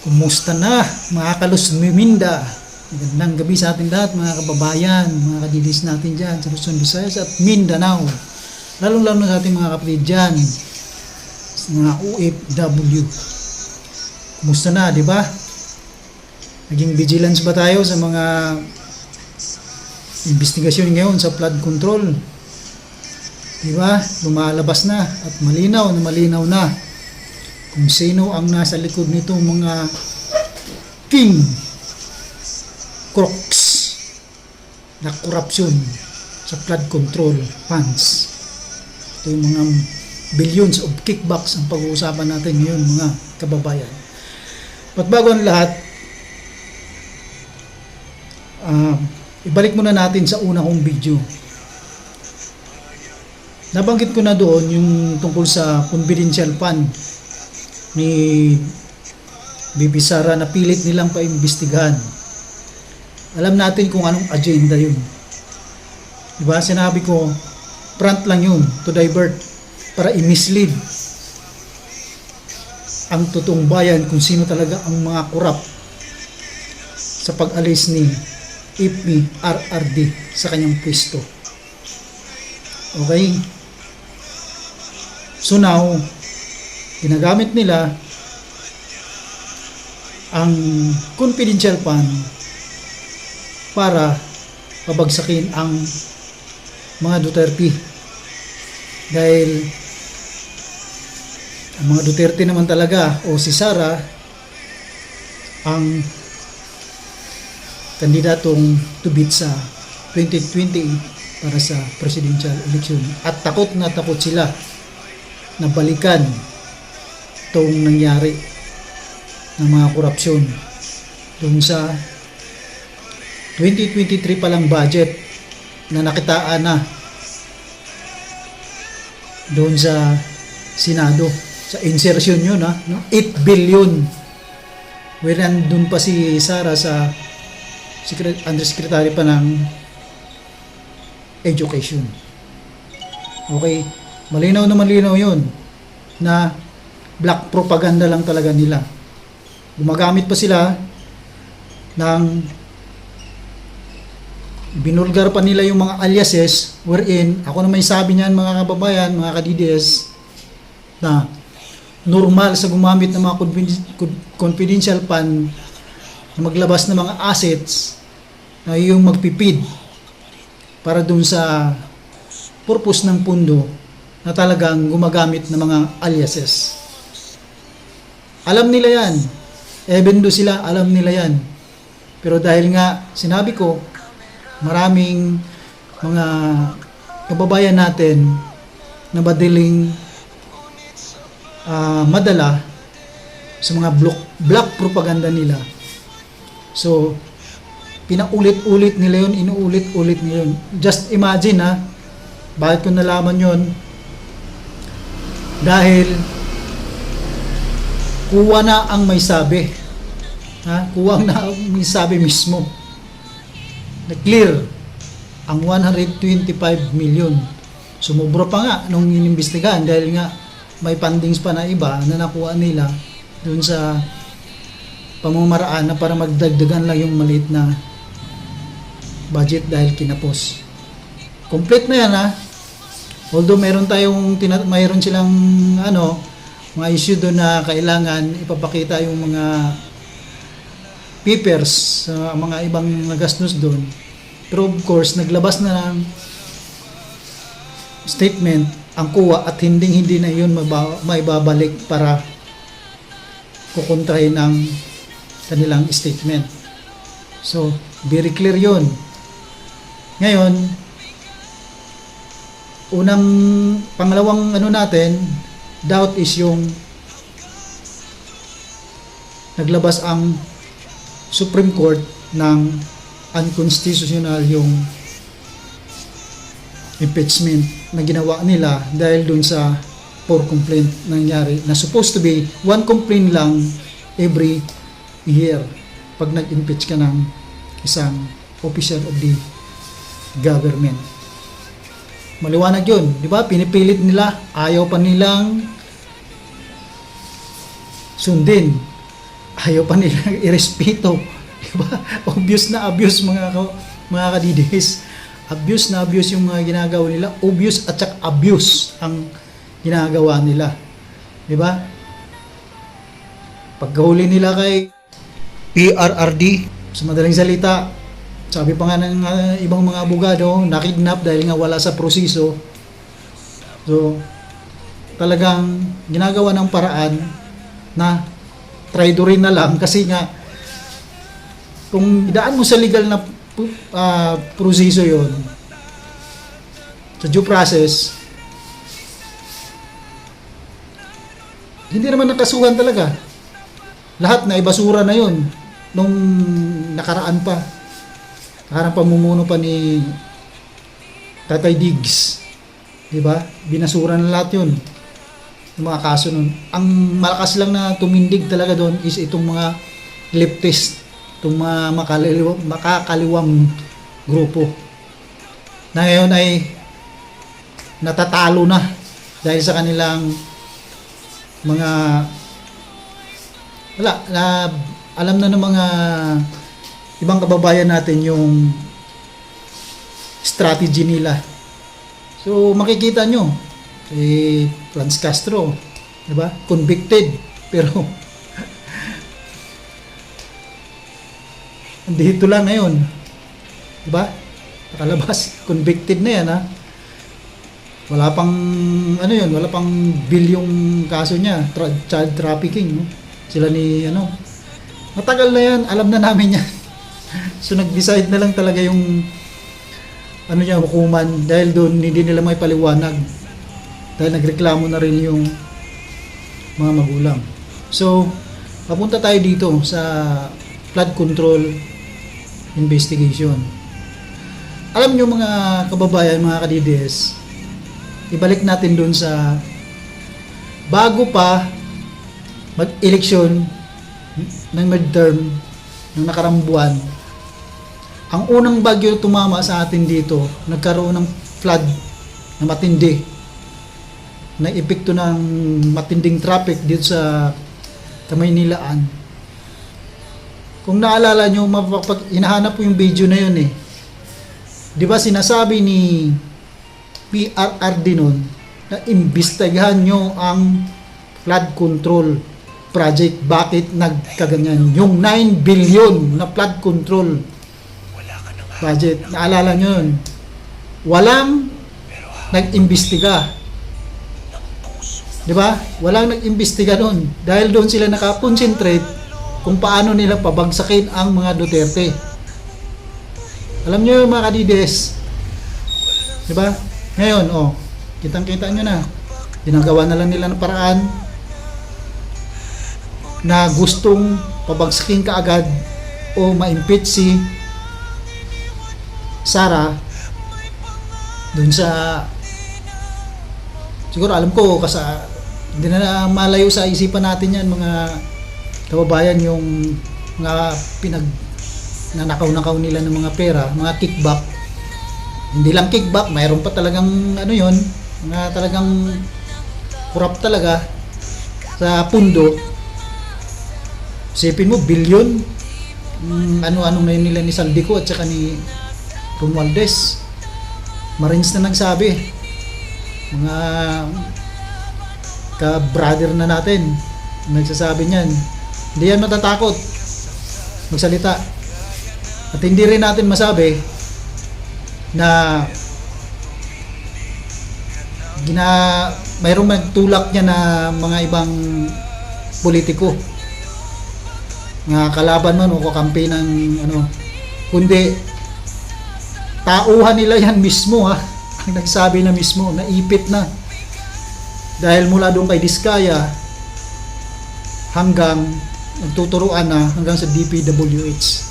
Kumusta na mga kalusmiminda? Magandang gabi sa ating lahat mga kababayan, mga kadidis natin dyan sa Luzon, Visayas at Mindanao. Lalong-lalo sa ating mga kapatid dyan, mga OFW. Kumusta na, di ba? Naging vigilance ba tayo sa mga investigasyon ngayon sa flood control? Di ba? Lumalabas na at malinaw na kung sino ang nasa likod nito mga king crooks na korupsyon sa flood control funds. Ito yung mga billions of kickbacks ang pag-uusapan natin ngayon mga kababayan. At bago ang lahat, ibalik muna natin sa una kong video. Nabanggit ko na doon yung tungkol sa confidential fund ni Bibi Sara na pilit nilang paimbestigahan. Alam natin kung anong agenda yun. Diba? Sinabi ko, front lang yun to divert para i-mislead ang totoong bayan kung sino talaga ang mga korap sa pag-alis ni IPMI RRD sa kanyang pwesto. Okay? So now, ginagamit nila ang confidential fund para pabagsakin ang mga Duterte. Dahil ang mga Duterte naman talaga o si Sara ang kandidatong to bid sa 2028 para sa presidential election. At takot na takot sila na balikan itong nangyari ng mga korupsyon doon sa 2023 palang budget na nakitaan na doon sa Senado sa insertion yun 8 billion wherein doon pa si Sara sa undersecretary pa ng education. Okay, malinaw yun na black propaganda lang talaga nila. Gumagamit pa sila ng binulgar pa nila yung mga aliases wherein ako na may sabi niyan mga kababayan, mga kadides, na normal sa gumamit ng mga confidential fund na maglabas ng mga assets na yung magpipid para dun sa purpose ng pundo na talagang gumagamit ng mga aliases. Alam nila yan. Even do sila, alam nila yan. Pero dahil nga, sinabi ko, maraming mga kababayan natin na madaling madala sa mga black propaganda nila. So, pinaulit-ulit nila yun, inuulit-ulit nila yun. Just imagine bakit ko nalaman yun? Dahil kuha na ang may sabi. Kuha na ang may sabi mismo. Na clear ang 125 million. Sumubra pa nga nung inimbestigahan dahil nga may fundings pa na iba na nakuha nila dun sa pamamaraan na para magdagdagan lang yung maliit na budget dahil kinapos. Complete na yan Although mayroon silang mga issue doon na kailangan ipapakita yung mga papers sa mga ibang nagastos doon. Pero of course, naglabas na ng statement ang kuha at hindi na yun maibabalik para kukontrahin ang kanilang statement. So, very clear yun. Ngayon, pangalawang natin, doubt is yung naglabas ang Supreme Court ng unconstitutional yung impeachment na ginawa nila dahil dun sa 4 complaint nangyari na supposed to be 1 complaint lang every year pag nag-impeach ka ng isang official of the government. Maliwanag yun, di ba? Pinipilit nila, ayaw pa nilang sundin ayaw pa nila irespeto. Diba? Obvious na obvious mga kadidis. Obvious na obvious yung mga ginagawa nila. Obvious at saka abuse ang ginagawa nila. Diba? Pagkahuli nila kay PRRD, sa madaling salita, sabi pa nga ng ibang mga abogado, nakidnap dahil nga wala sa proseso. So, talagang ginagawa ng paraan na traidorin na lang kasi nga kung idaan mo sa legal na proseso yon sa due process, hindi naman nakasuhan talaga. Lahat na ibasura na yon nung nakaraan pa. Nakaraan pamumuno pa ni Tatay Diggs. Diba? Binasura na lahat yun. Yung mga kaso nun. Ang malakas lang na tumindig talaga doon is itong mga leftist, itong mga makakaliwang grupo na ngayon ay natatalo na dahil sa kanilang mga alam na ng mga ibang kababayan natin yung strategy nila. So makikita nyo Franz Castro, diba? Convicted pero dito lang ngayon, diba? Nakalabas, convicted na yan, ha? Wala pang wala pang bilyong kaso niya, child trafficking, no? Sila ni matagal na yan, alam na namin yan. So nag-decide na lang talaga yung hukuman dahil doon hindi nila may paliwanag dahil nagreklamo na rin yung mga magulang. So papunta tayo dito sa flood control investigation. Alam nyo mga kababayan, mga kadides, ibalik natin doon sa bago pa mag-eleksyon ng midterm ng nakarang buwan. Ang unang bagyo tumama sa atin dito, nagkaroon ng flood na matindi, na epekto ng matinding traffic dito sa Kamaynilaan. Kung naalala nyo, hinahanap po yung video na yun eh. Di ba sinasabi ni PRRD nun na imbestigahan nyo ang flood control project. Bakit nagkaganyan? Yung 9 billion na flood control project. Naalala nyo yun? Walang nag-imbestiga. Di ba? Walang nag-imbestiga doon. Dahil doon sila nakakonsentrate kung paano nila pabagsakin ang mga Duterte. Alam nyo mga kadides, di ba? Ngayon, kitang-kita nyo na, ginagawa na lang nila ng paraan na gustong pabagsakin kaagad o ma-impeach si Sara dun sa, siguro alam ko kasi hindi na malayo sa isipan natin yan mga kababayan, yung mga nanakaw-nakaw nila ng mga pera, mga kickback. Hindi lang kickback, mayroon pa talagang yon, mga talagang corrupt talaga sa pundo. Isipin mo, bilyon, ano-ano na yun nila ni Saldico at saka ni Romualdez. Marines na nagsabi, mga ka-brother na natin, nagsasabi niyan, hindi yan matatakot magsalita. At hindi rin natin masabi na mayroong magtulak niya na mga ibang politiko, mga kalaban man o kakampi ng kundi tauhan nila yan mismo, ha, ang nagsabi na mismo, naipit na dahil mula doon kay Diskaya hanggang nagtuturuan na hanggang sa DPWH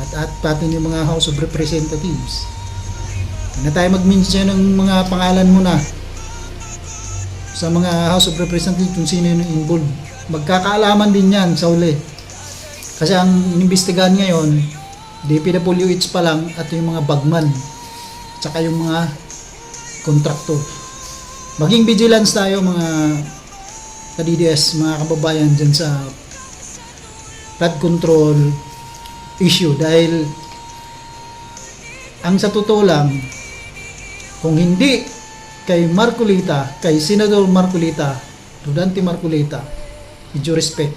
at pati yung mga House of Representatives. Na tayo mag-mention ng mga pangalan muna sa mga House of Representatives kung sino yung involved. Magkakaalaman din yan sa uli. Kasi ang inimbestigahan ngayon, DPWH pa lang at yung mga bagman tsaka yung mga kontraktor. Maging vigilance tayo mga ka-DDS, mga kababayan dyan sa flood control issue dahil ang sa totoo lang, kung hindi kay Marcolita, kay Senador Marcolita, Rodante Marcolita, with due respect,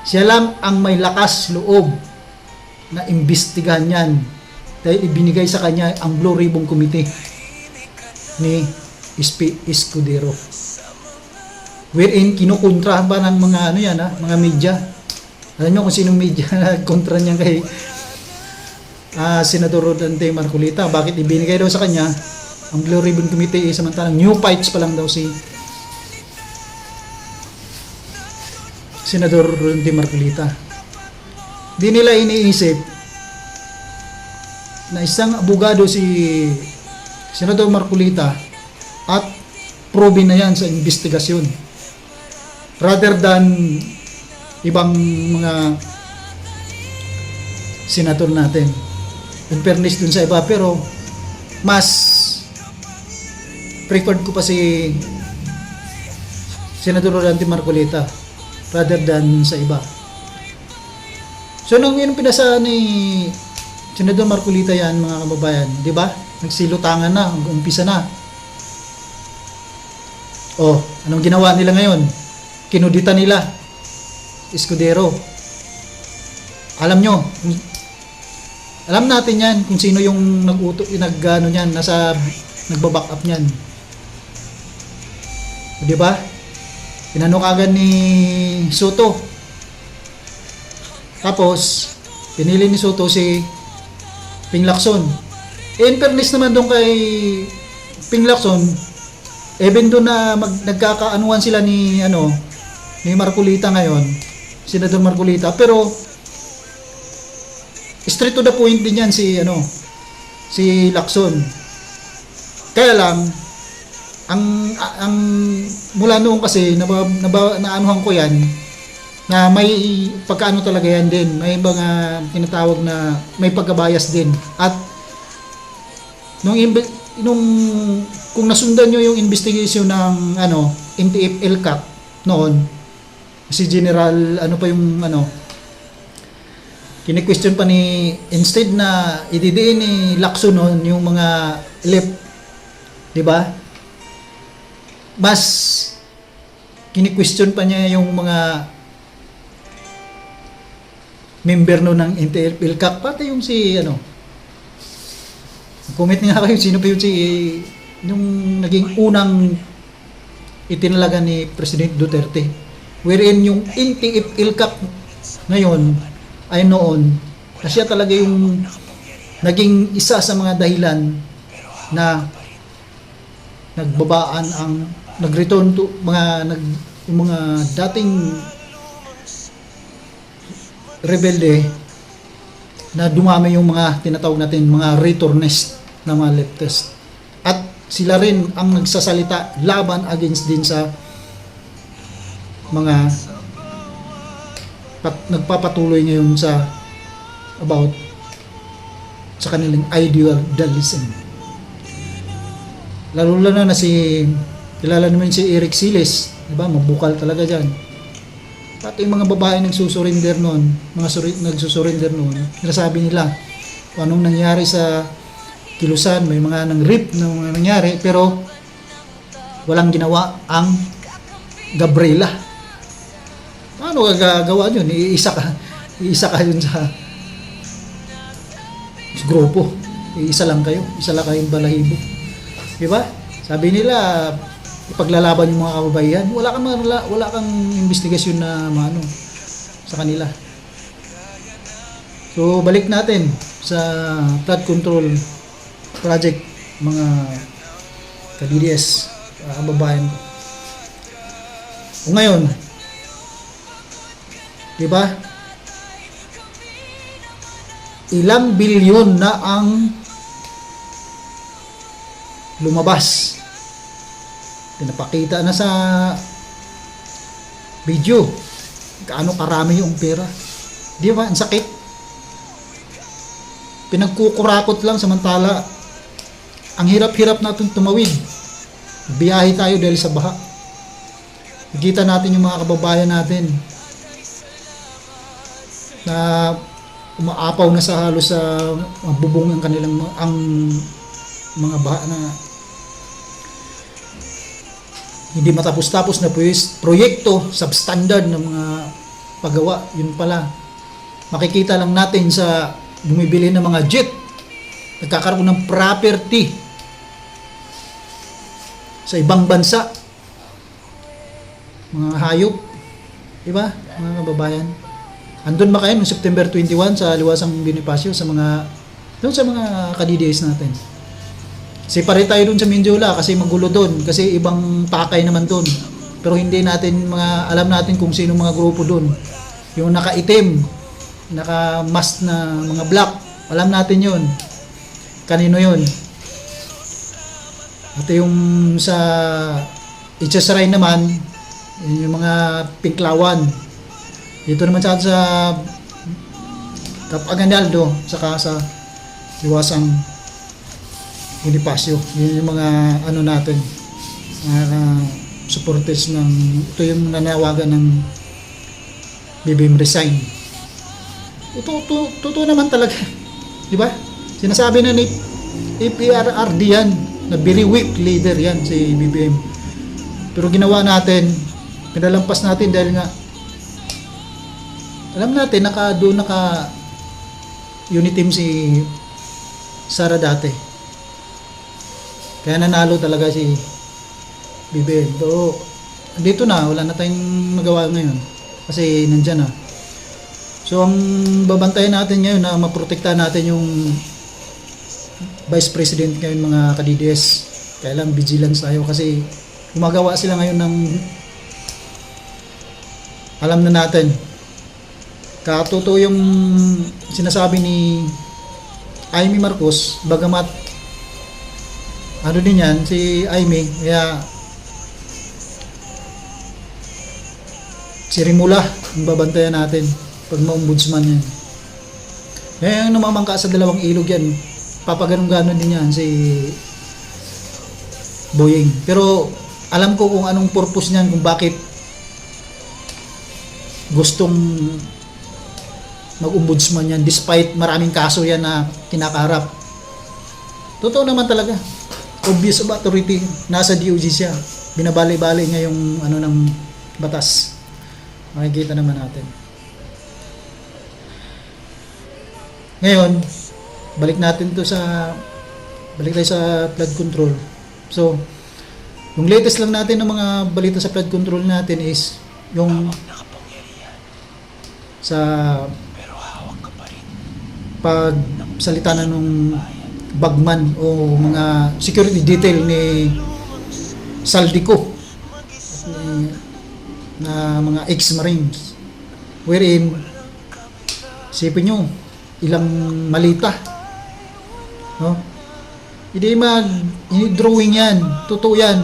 siya lang ang may lakas loob na imbestigahan yan dahil ibinigay sa kanya ang Blue Ribbon Committee ni SP Escudero, wherein kinukontra ba ng mga ano yan, mga media. Alam nyo kung sinong media na kontra niya kay Senador Rodante Marcolita. Bakit ibinigay daw sa kanya ang Blue Ribbon Committee, samantalang new fights pa lang daw si Senador Rodante Marcolita. Di nila iniisip na isang abogado si Senador Marcolita at proven na yan sa investigasyon rather than ibang mga senator natin. In fairness dun sa iba, pero mas preferred ko pa si Senador Rodante Marcolita rather than sa iba. So nung yun pinasa ni Senador Marcolita yan, mga kababayan, di ba? Nagsilutangan na, umpisa na. Oh, anong ginawa nila ngayon? Kinudita nila Escudero. Alam nyo, alam natin yan kung sino yung nag-ano niyan, nagba-back up niyan. Di ba? Tinanong agad ni Soto. Tapos pinili ni Soto si Ping Lacson. In fairness naman doon kay Ping Lacson, even doon na nagkakaanuan sila ni Marcolita ngayon, Senador Marcolita, pero straight to the point din yan si Lacson. Kaya lang ang mula noon kasi naanuhan ko yan na may pagkaano talaga yan din, may mga tinatawag na may pagkabayas din. At nung kung nasundan nyo yung investigation ng NTF LCAC noon, si General kini-question pa ni, instead na ididiin ni Lacson noon yung mga left, di ba? Mas kini-question pa niya yung mga member no ng NTF LCAC, pati yung si comment nga kayo sino pa yung naging unang itinalaga ni President Duterte, wherein yung NTF LCAC ngayon ay noon na siya talaga yung naging isa sa mga dahilan na nagbabaan ang nag-return to yung mga dating rebelde na dumami yung mga tinatawag natin mga returnist na mga leftist, at sila rin ang nagsasalita laban against din sa mga nagpapatuloy ngayon sa kanilang idealism. Lalo na kilala naman si Eric Siles, di ba? Mabukal talaga diyan. Pati yung mga babae nagsusurrender noon, nagsusurrender noon, sinasabi nila kung anong nangyari sa Kilusan, may mga nang-rape na mga nangyari, pero walang ginawa ang Gabriela. Paano gagawa yun? Iisa ka yun sa grupo. Isa lang kayong balahibo. Diba? Sabi nila, ipaglalaban yung mga kababayan, wala kang investigasyon na sa kanila. So, balik natin sa flood control project, mga ka-DDS, kababayan ko. O ngayon, diba? Ilang bilyon na ang lumabas. Pinapakita na sa video kaano karami yung pera. Di ba? Ang sakit. Pinagkukurakot lang, samantala ang hirap-hirap natin tumawid. Biyahe tayo dahil sa baha. Nakita natin yung mga kababayan natin na umaapaw na sa halos sa bubong ang kanilang ang mga baha na hindi matapos-tapos na proyekto, substandard na mga paggawa. Yun pala, makikita lang natin sa bumibili ng mga jet, nagkakaroon ng property sa ibang bansa, mga hayop, diba mga kababayan? Andun ba kayo noong September 21 sa Liwasang Bonifacio sa mga doon sa mga kadidays natin? Separate tayo doon sa Mindiola kasi magulo doon kasi ibang pakay naman doon. Pero hindi natin alam natin kung sino mga grupo doon. Yung nakaitim, naka-mask na mga black, alam natin 'yon. Kanino 'yon? At yung sa Itchesray naman, yung mga pinklawan. Dito naman sa Aganaldo, saka sa Liwasang Bonifacio. Yun yung mga ano natin, supporters ng, ito yung nanawagan ng BBM resign. Totoo naman talaga. Di ba? Sinasabi na ni PRRD yan, na very weak leader yan si BBM. Pero ginawa natin, pinalampas natin dahil nga alam natin doon naka unit team si Sara dati. Kaya nanalo talaga si BBM. So, dito na, wala na tayong magawa ngayon kasi nandyan na. So, ang babantayan natin ngayon na maprotektahan natin yung Vice President ngayon mga kadides. Kaya lang vigilance tayo kasi gumagawa sila ngayon ng alam na natin. Katuto yung sinasabi ni Amy Marcos, bagamat ano din yan, si Amy, kaya si Rimula ang babantayan natin pag ma-ombudsman yan. Kaya yung namamangka sa dalawang ilog yan, papaganong-ganon din yan si Boyeng. Pero alam ko kung anong purpose niyan, kung bakit gustong mag-ombudsman yan despite maraming kaso yan na kinakaharap. Totoo naman talaga. Obvious of authority, nasa DOJ siya. Binabali-bali niya yung ano ng batas. Makikita naman natin. Ngayon, balik tayo sa flood control. So, yung latest lang natin ng mga balita sa flood control natin is yung sa pagsalita na nung bagman o mga security detail ni Saldico na mga ex-marines, wherein isipin nyo ilang malita, no? Hindi drawing yan, totoo yan.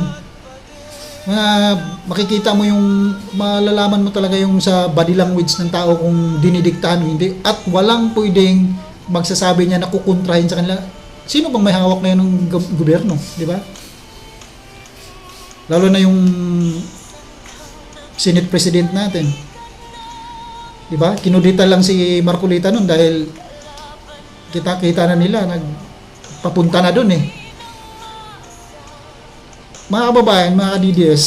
Makikita mo yung, malalaman mo talaga yung sa body language ng tao kung dinidiktahan o hindi, at walang pwedeng magsasabi niya na kukontrahin sa kanila. Sino bang may hawak na yun ng gobyerno, di ba? Lalo na yung Senate President natin, di ba? Kinudita lang si Marcolita nun dahil kita na nila nagpapunta na dun eh. Mga kababayan, mga ka-DDS,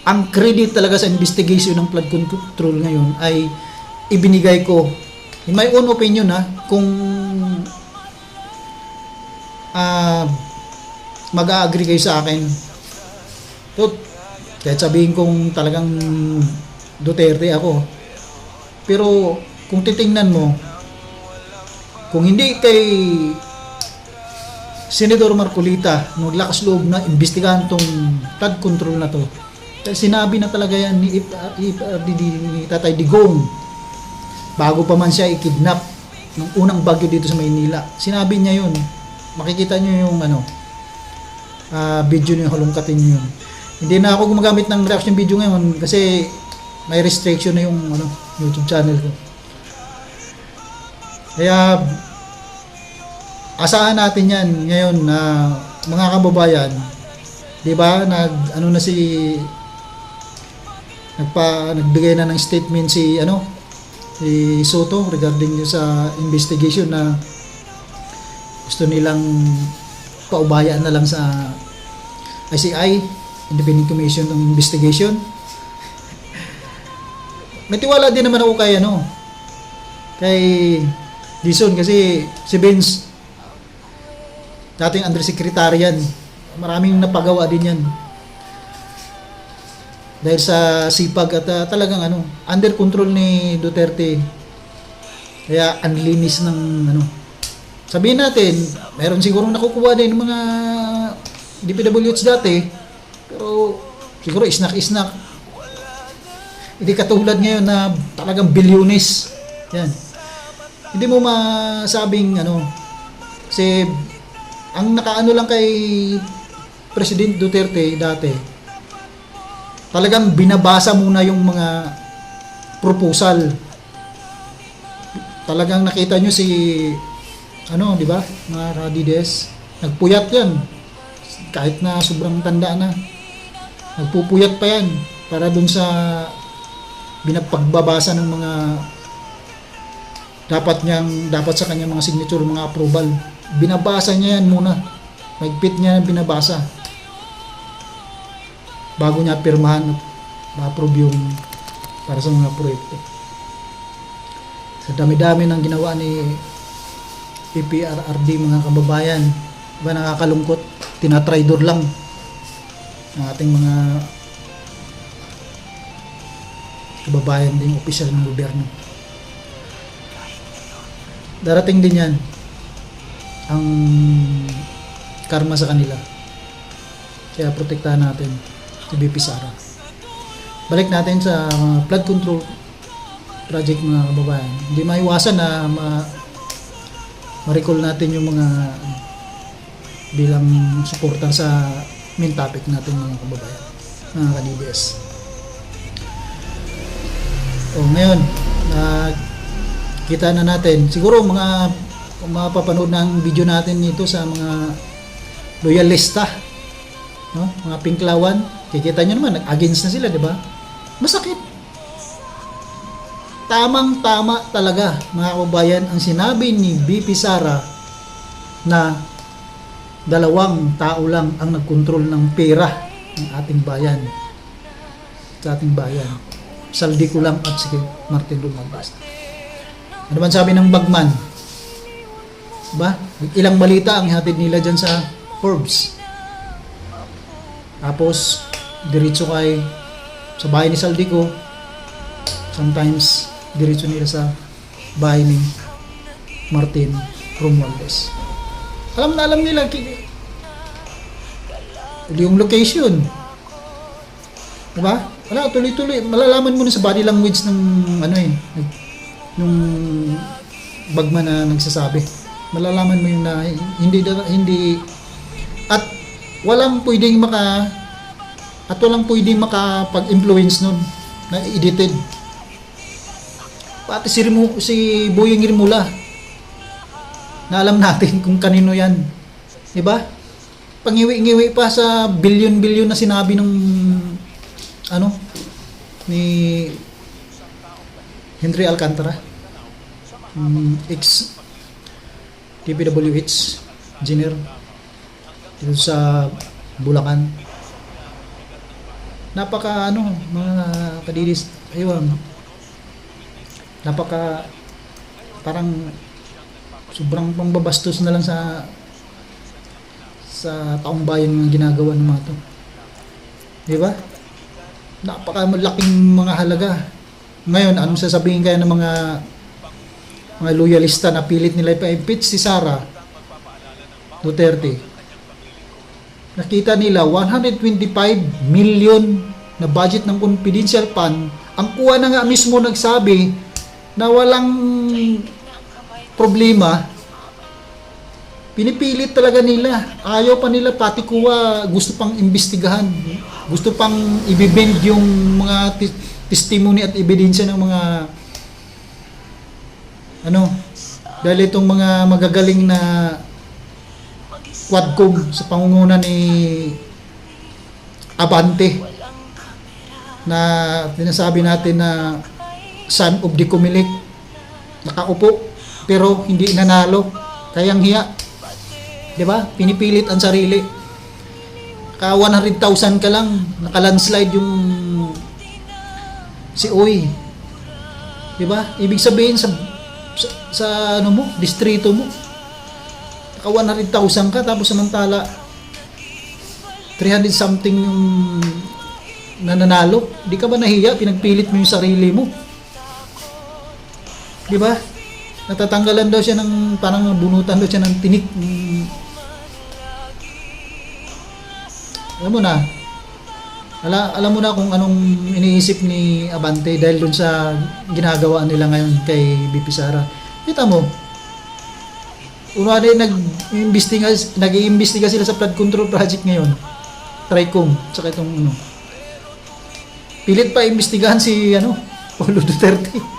ang credit talaga sa investigation ng flood control ngayon ay ibinigay ko, in my own opinion kung mag-a-agree kayo sa akin. Kahit sabihin kong talagang Duterte ako, pero kung titingnan mo, kung hindi kay Senador Marcolita maglakas loob na imbestigahan tong flood control na to, sinabi na talaga yan ni Tatay Digong bago pa man siya i-kidnap ng unang bagyo dito sa Maynila. Sinabi niya yun. Makikita niyo yung video niyo, halongkatin niyo yun. Hindi na ako gumagamit ng reaction video ngayon kasi may restriction na yung YouTube channel ko. Kaya asahan natin yan ngayon na mga kababayan, di ba? Nagbigay na ng statement si si Soto regarding yung sa investigation na gusto nilang paubayaan na lang sa ICI, Independent Commission ng Investigation. May tiwala din naman ako kay kay Dizon, kasi si Benz dating undersecretary yan, maraming napagawa din yan dahil sa sipag at talagang under control ni Duterte, kaya anlinis ng sabihin natin, meron siguro nakukuha din ng mga DPWH dati, pero siguro isnak hindi katulad ngayon na talagang bilyones yan. Hindi mo masabing kasi ang nakaano lang kay President Duterte dati, talagang binabasa muna yung mga proposal. Talagang nakita nyo si di ba, mga Radides, nagpuyat yan kahit na sobrang tanda na, nagpupuyat pa yan para dun sa binapagbabasa ng mga dapat sa kanya mga signature, mga approval. Binabasa niya yan muna, magpit niya yung binabasa bago niya pirmahan at ma-approve yung para sa mga proyekto. Sa dami-dami ng ginawa ni PPRRD, mga kababayan, diba, nakakalungkot, tinatraidor lang ng ating mga kababayan din, opisyal ng gobyerno. Darating din yan ang karma sa kanila, kaya protektahan natin si BP Sara. Balik natin sa flood control project, mga kababayan. Hindi maiwasan na ma-recall natin yung mga bilang suporta sa main topic natin, mga kababayan, mga ka-DBS. Ngayon kita na natin siguro mga mapapanood ng video natin nito sa mga loyalista, mga pinklawan, kikita nyo naman against na sila, di ba? Masakit. Tamang-tama talaga, mga kababayan, ang sinabi ni BP Sara na 2 tao lang ang nagkontrol ng pera ng ating bayan, sa ating bayan. Saldi ko lang at si Martin Romualdez. Ano man sabi ng bagman? Diba? Ilang balita ang hatid nila dyan sa Forbes. Tapos, diretso sa bahay ni Saldico. Sometimes, diretso nila sa bahay ni Martin Romualdez. Alam na alam nila yung location. Diba? Wala, tuloy-tuloy. Malalaman mo na sa body language ng yung bagman na nagsasabi. Malalaman mo yung na hindi at walang pwedeng makapag-influence nun na edited. Pati si Boyeng Rimula na alam natin kung kanino yan. Diba? Pangiwi-ngiwi pa sa bilyon-bilyon na sinabi ng ni Henry Alcantara, ex DPWH engineer dito sa Bulacan. Napaka mga kadidis, napaka parang sobrang pangbabastos na lang sa taong bayan ng ginagawa ng mga to. Di ba? Napaka malaking mga halaga. Ngayon, anong sasabihin kaya ng mga loyalista na pilit nila ipa-impeach si Sara Duterte? Nakita nila 125 million na budget ng confidential fund. Ang kuha na nga mismo nagsabi na walang problema. Pinipilit talaga nila. Ayaw pa nila, pati kuha gusto pang imbestigahan. Gusto pang ibibend yung mga testimony at ebidensya ng mga dahil itong mga magagaling na quadcom sa pangunguna ni Abante na sinasabi natin na son of the Comelec, nakaupo pero hindi nanalo, kayang hiya, di ba? Pinipilit ang sarili. Ka 100,000 ka lang, naka-landslide yung si Uy, di ba? Ibig sabihin sa ano mo, distrito mo, naka 100,000 ka, tapos samantala 300 something yung nananalo. Di ka ba nahiya? Pinagpilit mo yung sarili mo, di ba? Natatanggalan daw siya ng, parang bunutan daw siya ng tinik. Alam mo na, alam mo na kung anong iniisip ni Abante dahil dun sa ginagawa nila ngayon kay BP Sara. Kita mo, unwari nag-iimbestiga sila sa flood control project ngayon, TRICOM, tsaka itong ano, pilit pa imbestigahan si Paulo Duterte.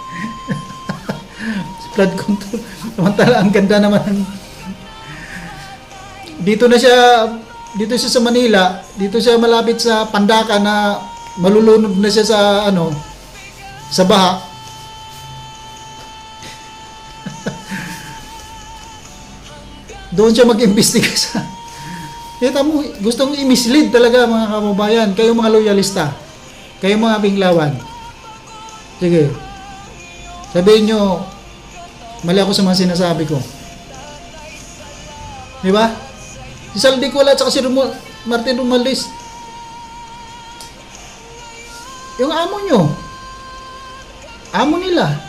Flood control. Samantala ang ganda naman. Dito siya sa Manila, dito siya malapit sa Pandaka na malulunod na siya sa sa baha. Doon siya mag-imbestiga sa. Kita mo, gustong i-mislead talaga mga kababayan, kayong mga loyalista, kayong mga binglawan. Sige. Sabihin nyo, mali ako sa mga sinasabi ko. Di ba? Si Saldi Cola at si Martin Romualdez. Yung amo nila.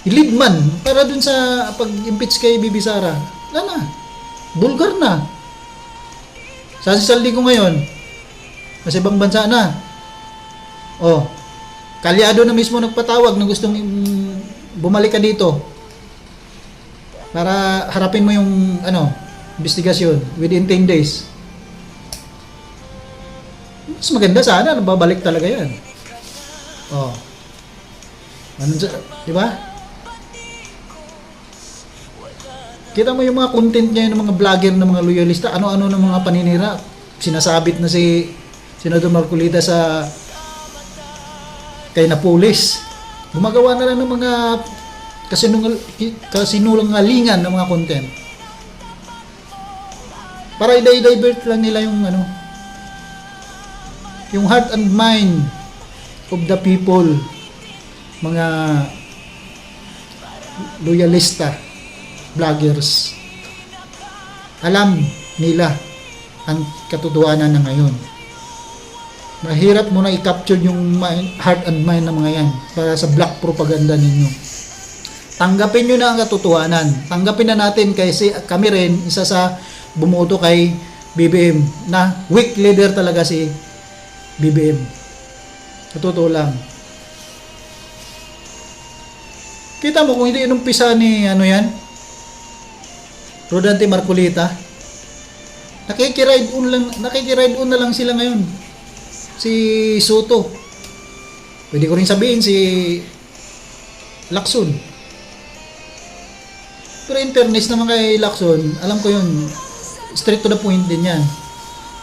I-lead man para dun sa pag-impeach kay Bibi Sara. Bulgar na. Saan si Saldi ko ngayon? Nasa ibang bansa na. Kalyado na mismo nagpatawag na gustong bumalik ka dito para harapin mo yung investigasyon within 10 days. Mas maganda sana babalik talaga yan. Di ba? Kita mo yung mga content niya, yung mga vlogger ng mga loyalista, ano-ano ng mga paninira. Sinasabit na si Senador Marcolita sa kay Napoles. Gumagawa na lang ng mga kasinungalingan ng mga content. Para i-divert lang nila yung heart and mind of the people, mga loyalista, vloggers. Alam nila ang katotohanan na ngayon. Mahirap mo na i-capture yung heart and mind ng mga yan para sa black propaganda ninyo. Tanggapin nyo na ang katotohanan. Tanggapin na natin kasi kami rin isa sa bumoto kay BBM na weak leader talaga si BBM. Totoo lang. Kita mo kung hindi inumpisa ni Rodante Marcolita, nakikiride on na lang sila ngayon. Si Soto. Pwede ko rin sabihin si Lacson. Pero in fairness naman kay Lacson, alam ko yun, straight to the point din yan.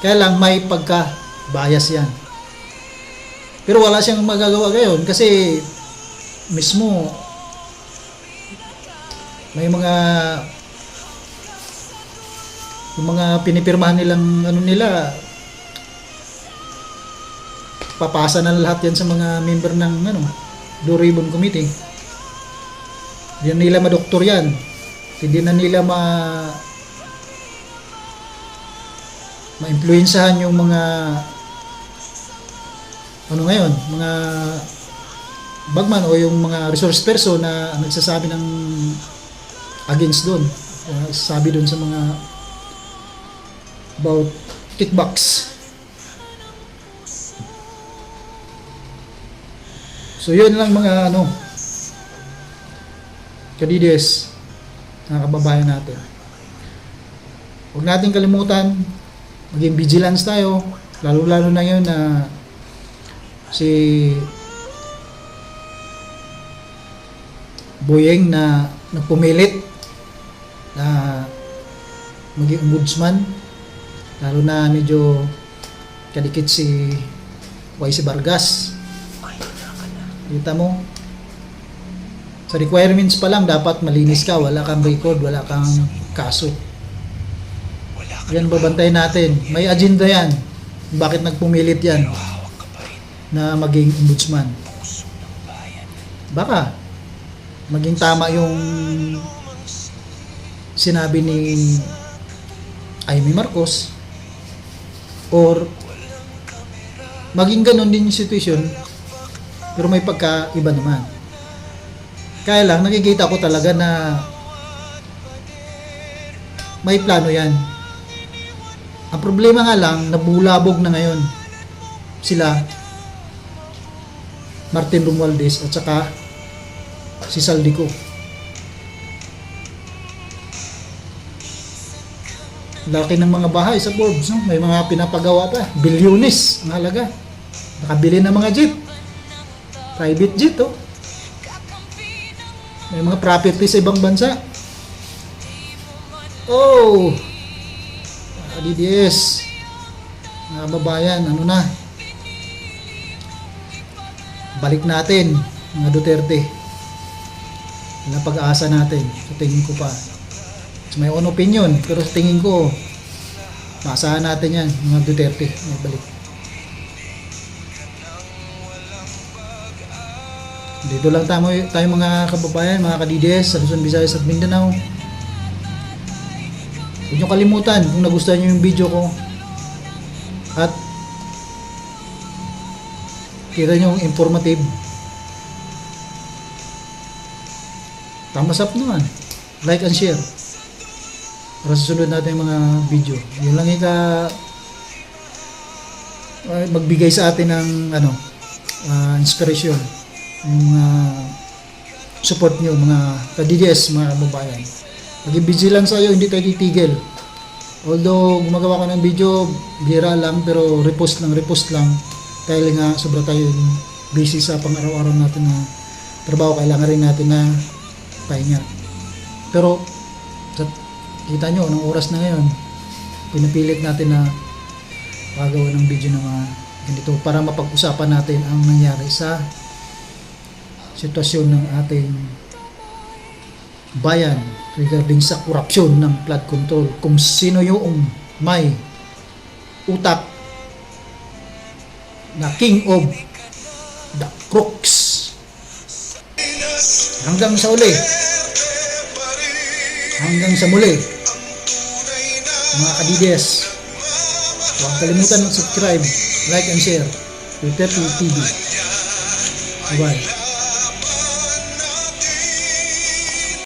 Kaya lang may pagka-bias yan. Pero wala siyang magagawa ngayon kasi mismo may mga pinipirmahan nilang nila, papasa na lahat yan sa mga member ng Blue Ribbon Committee. Hindi na nila madoktor yan. Hindi na nila ma-influensahan yung mga mga bagman o yung mga resource person na nagsasabi ng against doon. Sabi doon sa mga about kickbacks. So yun lang mga kadides, mga kababayan natin. Huwag natin kalimutan, maging vigilance tayo, lalo-lalo na yun na si Boyeng na nagpumilit na maging ombudsman, lalo na medyo kadikit si YC Vargas. Kita mo, Sa requirements pa lang, dapat malinis ka, wala kang record, wala kang kaso. Yan babantayan natin. May agenda yan. Bakit nagpumilit yan na maging ombudsman? Baka maging tama yung sinabi ni Amy Marcos, or maging ganun din yung situation pero may pagkaiba naman. Kaya lang nakikita ko talaga na may plano yan. Ang problema nga lang, nabulabog na ngayon sila Martin Romualdez at saka si Saldico. Laki ng mga bahay sa Forbes, no? May mga pinapagawa pa, bilyones ang halaga. Nakabili ng mga jet, private jet, oh. May mga property sa ibang bansa. Oh, DDS, mga babayan, ano na, balik natin mga Duterte. Yan ang pag-aasa natin, sa tingin ko pa. So, may own opinion, pero sa tingin ko maasahan natin yan, mga Duterte, may balik. Dito lang tayo mga kababayan, mga ka-DDS sa Luzon, Visayas at Mindanao. Huwag nyo kalimutan kung nagustuhan nyo yung video ko at kita nyo yung informative, thumbs up naman, like and share para sa sunod natin yung mga video. Yun lang magbigay sa atin ng inspiration, yung support nyo mga ka-DDS, mga kababayan. Maging vigilant sa iyo, hindi tayo titigil. Although gumagawa ko ng video, bira lang, pero repost lang dahil nga sobra tayo busy sa pang-araw-araw natin na trabaho. Kailangan rin natin na pahinga. Pero kita nyo, anong oras na ngayon, pinapilit natin na pagawa ng video ng mga ganito para mapag-usapan natin ang nangyari sa sitwasyon ng ating bayan regarding sa korupsyon ng flood control. Kung sino yung may utak na king of the crooks. Hanggang sa uli, hanggang sa muli, mga ka-DDS, huwag kalimutan mag-subscribe, like and share Twitter TV. Bye-bye.